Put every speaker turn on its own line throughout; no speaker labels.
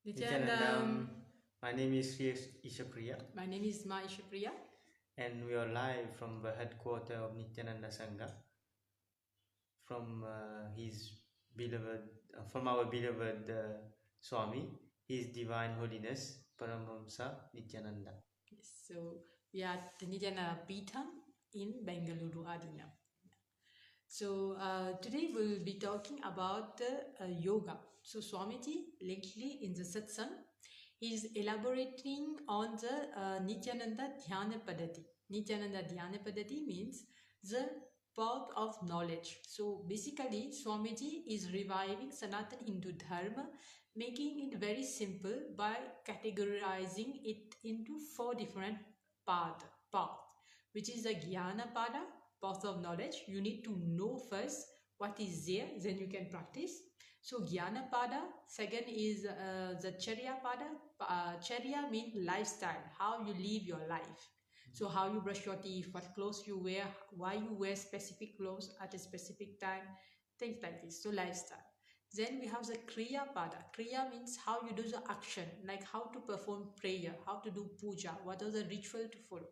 Nityanandam.
My name is Sri Ishapriya,
My name is Ma Ishapriya.
and we are live from the headquarters of Nityananda Sangha, from his beloved, from our beloved Swami, His Divine Holiness Paramahamsa Nityananda.
Yes, so we are at the Nityananda Peetham in Bengaluru, Adina. So today we will be talking about yoga. So Swamiji lately in the satsang, he is elaborating on the Nityananda Dhyana Padati. Nityananda Dhyana Padati means the path of knowledge. So basically Swamiji is reviving Sanatana Hindu Dharma, making it very simple by categorizing it into 4 different path, which is the Jnana Pada, path of knowledge. You need to know first what is there, then you can practice. So Jnana Pada. Second is the Charya Pada. Charya means lifestyle, how you live your life. So how you brush your teeth, what clothes you wear, why you wear specific clothes at a specific time, things like this. So lifestyle. Then we have the Kriya Pada. Kriya means how you do the action, like how to perform prayer, how to do puja, what are the ritual to follow.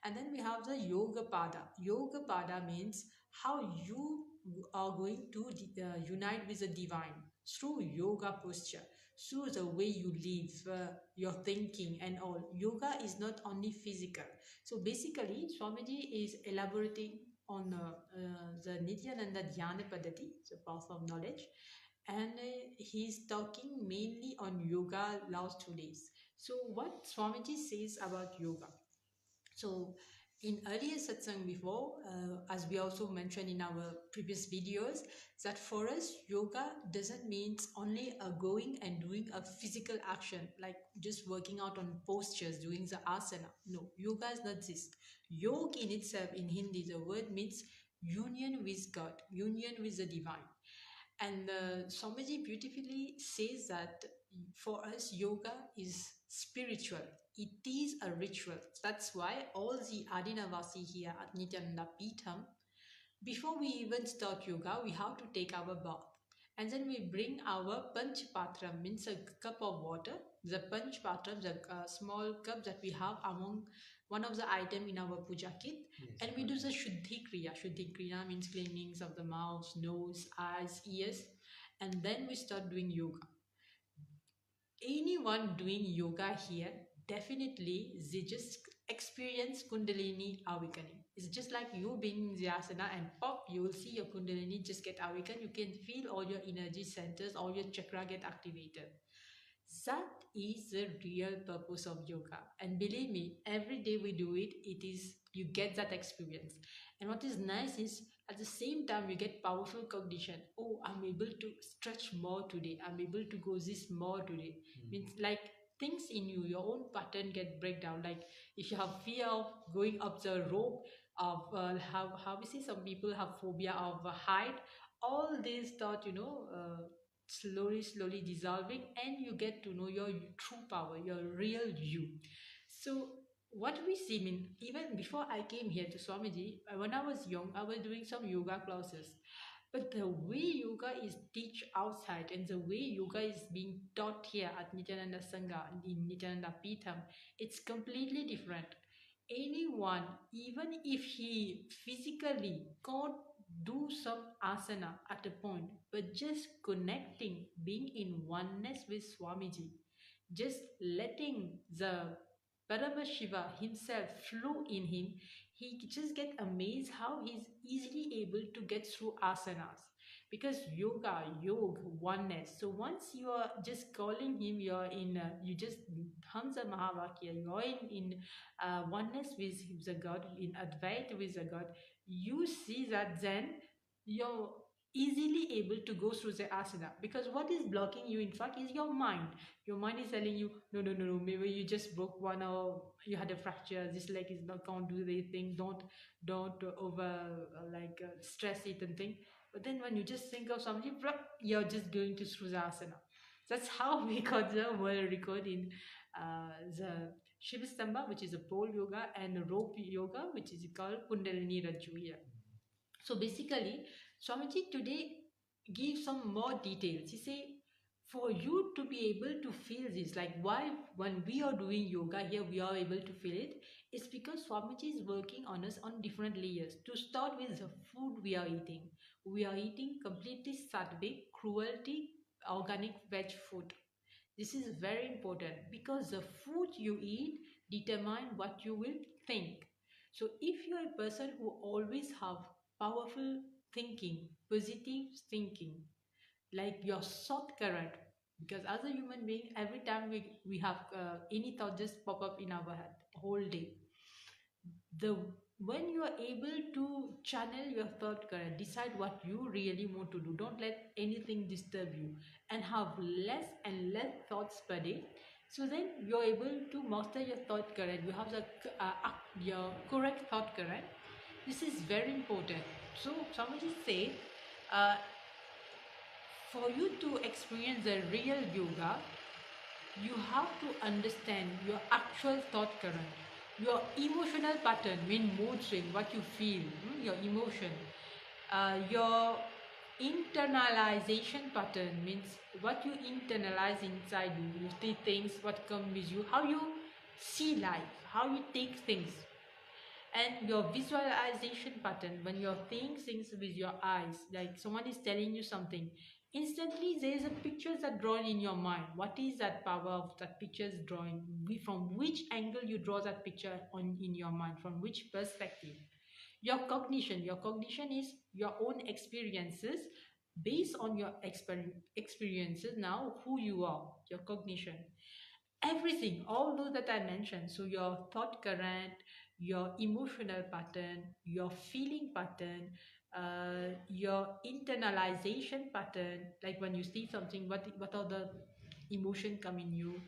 And then we have the Yoga Pada. Yoga Pada means how you are going to unite with the divine through yoga posture, through the way you live, your thinking and all. Yoga is not only physical. So basically, Swamiji is elaborating on the Nityananda Dhyana Padati, the path of knowledge, and he's talking mainly on yoga last 2 days. So what Swamiji says about yoga? So in earlier satsang before, as we also mentioned in our previous videos, that for us yoga doesn't mean only going and doing a physical action like just working out on postures, doing the asana. No, yoga is not this. Yoga in itself, in Hindi, the word means union with God, union with the divine. And Swamiji beautifully says that for us, yoga is spiritual. It is a ritual. That's why all the Adinavasi here at Nityananda Peetham, before we even start yoga, we have to take our bath. And then we bring our Panchpatra, means a cup of water. The Panchpatra, the small cup that we have among one of the item in our puja kit.
Yes,
and we do the Shuddhi Kriya. Shuddhi Kriya means cleanings of the mouth, nose, eyes, ears. And then we start doing yoga. Anyone doing yoga here, definitely they just experience Kundalini awakening. It's just like you being in the asana and pop, you will see your Kundalini just get awakened. You can feel all your energy centers, all your chakra get activated. That is the real purpose of yoga. And believe me, every day we do it, you get that experience. And what is nice is at the same time you get powerful cognition. Oh, I'm able to stretch more today. I'm able to go this more today. Means like things in you, your own pattern get breakdown. Like if you have fear of going up the rope, of how we see some people have phobia of height, all these thought, slowly dissolving, and you get to know your true power, your real you. So what we see, mean, even before I came here to Swamiji, when I was young, I was doing some yoga classes. But the way yoga is teach outside and the way yoga is being taught here at Nityananda Sangha in Nityananda Peetham, it's completely different. Anyone, even if he physically can't do some asana at a point, but just connecting, being in oneness with Swamiji, just letting the Paramashiva himself flow in him, he just get amazed how he's easily able to get through asanas. Because oneness. So once you are just calling him, you're in, you just Hamza Mahavakya, you're in oneness with the God, in Advaita with the God, you see that then you're easily able to go through the asana. Because what is blocking you, in fact, is your mind. Your mind is telling you, no, maybe you just broke one, or you had a fracture, this leg is not, can't do anything, don't over stress it and think. But then when you just think of something, you're just going to through the asana. That's how we got the world record in the Shivastamba, which is a pole yoga, and rope yoga, which is called Kundalini Rajju here. So basically, Swamiji today gives some more details. He say, for you to be able to feel this, like why when we are doing yoga here we are able to feel it, it's because Swamiji is working on us on different layers. To start with the food we are eating completely sattvic, cruelty, organic veg food. This is very important because the food you eat determine what you will think. So if you are a person who always have powerful thinking, positive thinking, like your thought current, because as a human being every time we have any thought just pop up in our head whole day, the when you are able to channel your thought current, decide what you really want to do, don't let anything disturb you, and have less and less thoughts per day, so then you're able to master your thought current. You have your correct thought current. This is very important. So somebody say, uh, for you to experience the real yoga, you have to understand your actual thought current, your emotional pattern, mean mood swing, what you feel, your emotion, your internalization pattern means what you internalize inside you. You see things, what comes with you, how you see life, how you take things, and your visualization pattern, when you're seeing things with your eyes, like someone is telling you something, instantly there is a picture that drawn in your mind. What is that power of that picture's drawing? From which angle you draw that picture on in your mind, from which perspective? Your cognition is your own experiences, based on your experiences, now who you are, your cognition, everything, all those that I mentioned. So your thought current, your emotional pattern, your feeling pattern, your internalization pattern, like when you see something, what are the emotion come in you,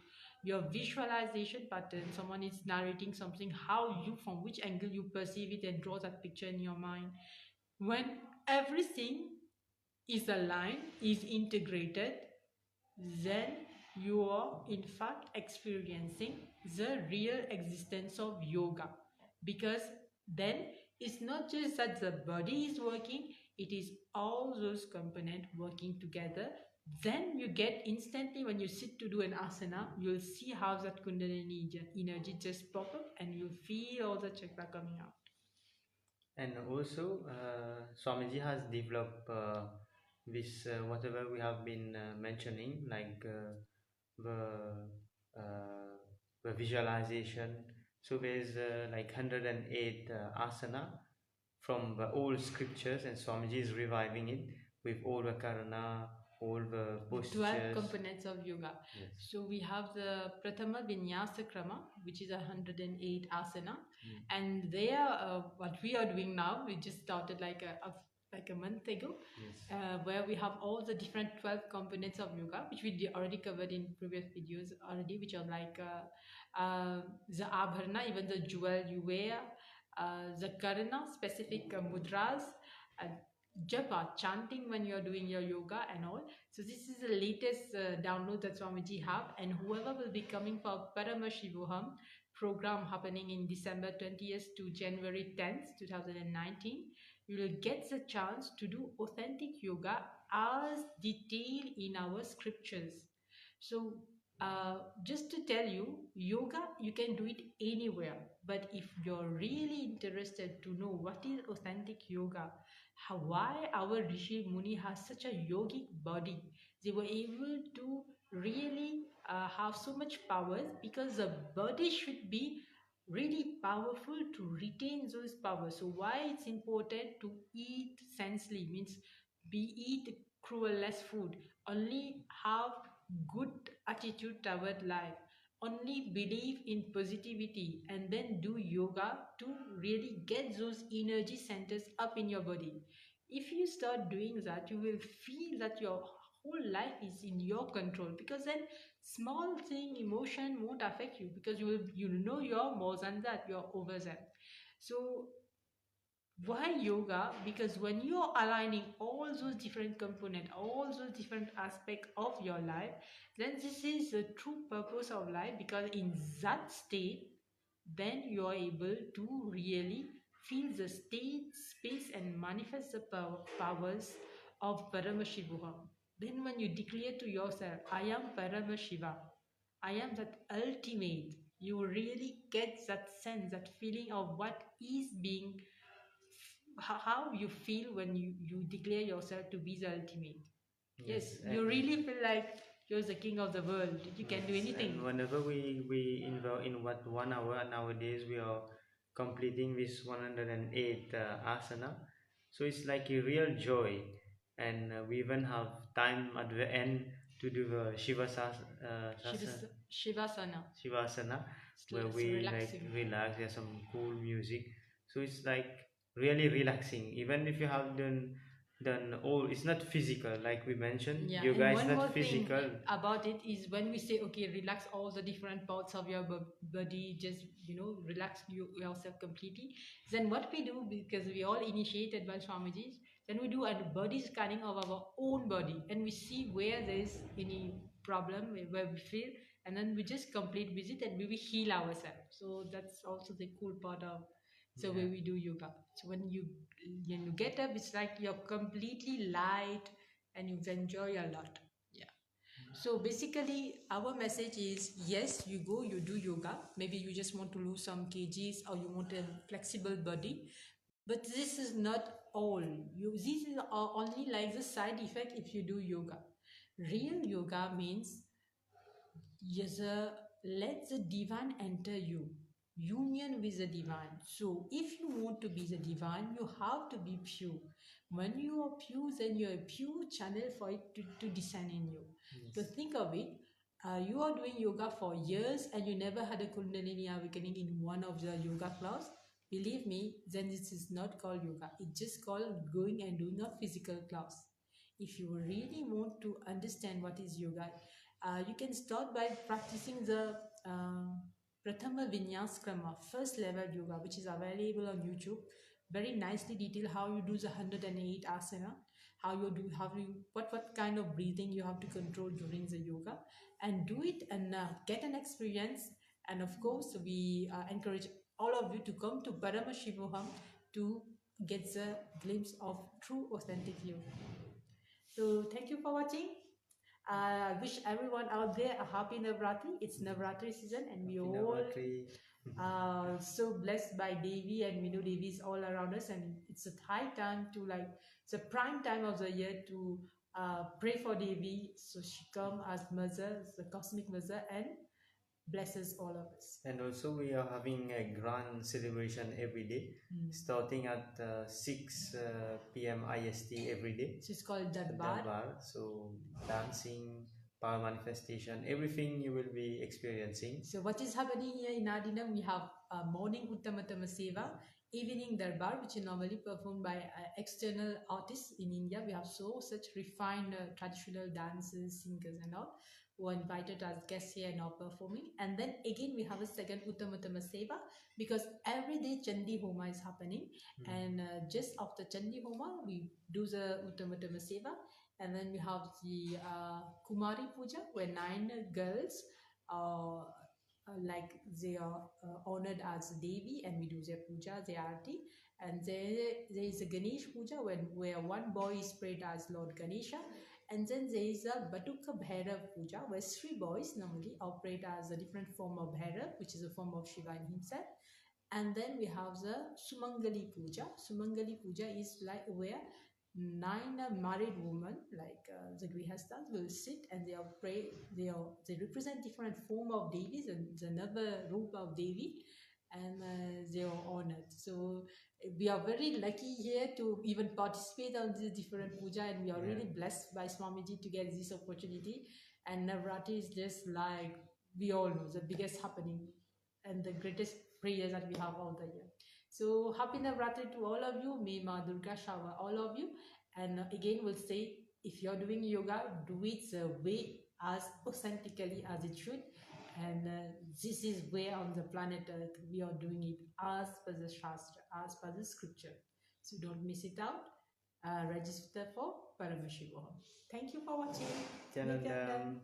your visualization pattern, someone is narrating something, how you, from which angle you perceive it and draw that picture in your mind. When everything is aligned, is integrated, then you are in fact experiencing the real existence of yoga. Because then it's not just that the body is working, it is all those components working together. Then you get instantly, when you sit to do an asana, you'll see how that kundalini energy just pop up and you feel all the chakra coming out.
And also, Swamiji has developed this whatever we have been mentioning, like uh, the visualization. So there's like 108 asana from the old scriptures, and Swamiji is reviving it with all the karana, all the
12
postures.
components of yoga.
Yes.
So we have the Pratama Vinyasa Krama, which is 108 asana. And there, what we are doing now, we just started like a month ago,
Yes.
where we have all the different 12 components of yoga, which we already covered in previous videos already, which are like the abharana, even the jewel you wear, the karana, specific mudras, uh, japa, chanting when you're doing your yoga and all. So this is the latest download that Swamiji have, and whoever will be coming for Paramashivoham program happening in December 20th to January 10th, 2019, you will get the chance to do authentic yoga as detailed in our scriptures. So just to tell you, yoga, you can do it anywhere. But if you're really interested to know what is authentic yoga, why our Rishi Muni has such a yogic body, they were able to really have so much powers, because the body should be really powerful to retain those powers. So why it's important to eat sensely, means be eat cruel less food, only have good attitude toward life, only believe in positivity, and then do yoga to really get those energy centers up in your body. If you start doing that, you will feel that your whole life is in your control, because then small thing emotion won't affect you, because you know you're more than that, you're over that. So why yoga? Because when you're aligning all those different components, all those different aspects of your life, then this is the true purpose of life. Because in that state, then you're able to really feel the state, space, and manifest the powers of Paramashivoham. Then when you declare to yourself, I am Parama Shiva, I am that ultimate, you really get that sense, that feeling of what is being, how you feel when you declare yourself to be the ultimate. Yes,
Yes,
you really feel like you're the king of the world. You can do
yes,
anything.
and whenever we involve in what 1 hour nowadays we are completing this 108 asana, so it's like a real joy, and we even have time at the end to do the
Shivasana.
Shivasana, where
It's
we like
relaxing.
relax. There's some cool music, so it's like really relaxing. Even if you have done all, it's not physical like we mentioned.
Yeah,
Yoga
and
is
one more
not
thing
physical.
about it is when we say, okay, relax all the different parts of your body, just, relax yourself completely. Then what we do, because we all initiated by Swamiji, then we do a body scanning of our own body and we see where there is any problem, where we feel, and then we just complete visit and we will heal ourselves. So that's also the cool part of the way
Yeah.
we do yoga. So when you get up, it's like you're completely light and you enjoy a lot. Yeah. So basically, our message is yes, you go, you do yoga. Maybe you just want to lose some kgs or you want a flexible body. But this is not all. This is only like the side effect if you do yoga. Real yoga means yes, let the divine enter you. Union with the divine. So, if you want to be the divine, you have to be pure. When you are pure, then you are a pure channel for it to descend in you. So,
Yes.
think of it. You are doing yoga for years and you never had a Kundalini awakening in one of the yoga class. Believe me, then this is not called yoga. It's just called going and doing a physical class. If you really want to understand what is yoga, you can start by practicing the Prathama Vinyas Krama, first level yoga, which is available on YouTube. Very nicely detailed how you do the 108 asana, what kind of breathing you have to control during the yoga, and do it and get an experience. And of course, we encourage all of you to come to Parama Shivoham to get the glimpse of true authentic yoga. So thank you for watching. I wish everyone out there a happy Navratri. It's Navratri season, and we
Happy
all
Navratri.
so blessed by Devi, and we know Devi is all around us, and it's a high time to like it's a prime time of the year to pray for Devi, so she come as mother, the cosmic mother, and blesses all of us.
And also we are having a grand celebration every day, starting at 6 p.m. IST every day.
So it's called Darbar.
Darbar. So dancing, power manifestation, everything you will be experiencing.
So what is happening here in Adinam? We have morning Uttamatama Seva, evening Darbar, which is normally performed by external artists in India. We have such refined traditional dancers, singers and all who are invited as guests here and are performing. And then again we have a second Uttamatama Seva because every day Chandi Homa is happening. And just after Chandi Homa, we do the Uttamatama Seva. And then we have the Kumari Puja where 9 girls like they are honored as Devi and we do their puja, their arti. And there is a Ganesh puja where one boy is prayed as Lord Ganesha. And then there is a Batuka Bhairav puja where 3 boys normally are prayed as a different form of Bhairav, which is a form of Shiva in himself. And then we have the Sumangali puja. Sumangali puja is like where 9 married women like the grihasthas will sit and they are pray, they represent different form of devis and the another roop of devi, and they are honored. So we are very lucky here to even participate on this different puja, and we are really blessed by Swamiji to get this opportunity. And Navratri is just like we all know the biggest happening and the greatest prayers that we have all the year. So happy Navratri to all of you. May Ma Durga shower all of you. And again, we'll say if you're doing yoga, do it the way as authentically as it should. And this is where on the planet Earth we are doing it as per the Shastra, as per the scripture. So don't miss it out. Register for Paramashivoham. Thank you for watching.
Janandam.